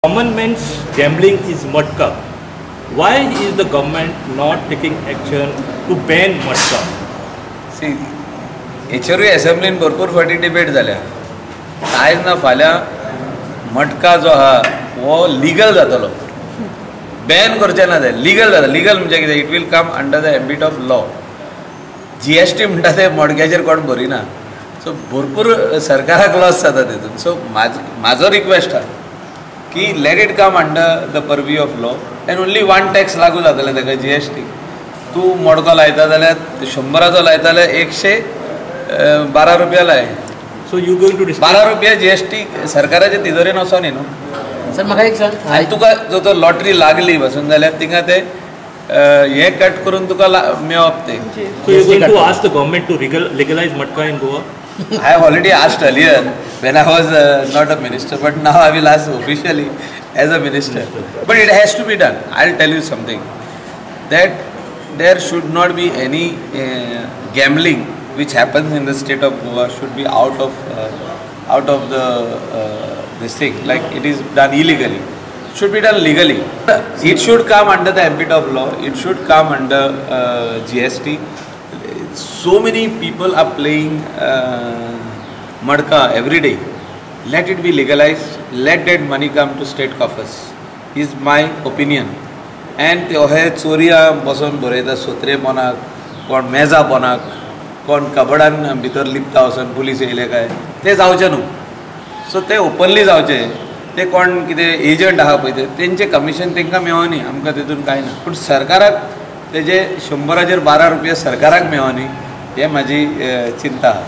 Common man's gambling is matka. Why is the government not taking action to ban matka? सी हेचेरूय असेंब्लीन भरपूर फाटी debate जाल्या. आयज ना फाल्यां मटका जो आहा वो लिगल जातलो. बॅन करचें ना ते लिगल जाता. लिगल म्हणजे कितें? It will come under the ambit of law. GST म्हणटा ते मडक्याचेर कोण भरिना. सो भरपूर सरकाराक लॉस जाता तितून. सो म्हाजो रिक्वेस्ट आहा की let it come under the purview of law and only one tax लागू जातले ताका GST. तूं मडको लायता जाल्यार 100 लायता जाल्यार 112 रुपया लाय. So you going to 12 रुपया GST सरकाराच्या तिजोरीन वचो न्ही न्हू. सर म्हाका एक सांग, आनी तुका जो तो लॉटरी लागली बसून जाल्यार तिंगा ते हे कट करून तुका मेळप ते. So you going to ask the government to legalize matka in Goa? I have already asked earlier when I was not a minister, but now I will ask officially as a minister. But it has to be done. I'll tell you something, that there should not be any gambling which happens in the state of Goa should be out of the this thing, like it is done illegally. It should be done legally. It should come under the ambit of law. It should come under GST. So many people are playing madka every day. Let it be legalized. Let that money come to state coffers. Is my opinion. And ते हे चोरया बसून बरयता सोत्रे पोनाक, कोण मेजा पोनाक, कोण कबडान भितर लिपता वचून police येयले काय ते जावचे न्हू. सो ते ओपनली जावचे. ते कोण कितें एजंट आहा पळय तेंचे कमिशन तांकां मेळोनी, आमकां तितून कांय ना. पूण सरकाराक तेजे 100चेर 12 रुपया सरकाराक मेळोनी हे म्हाजी चिंता आहा.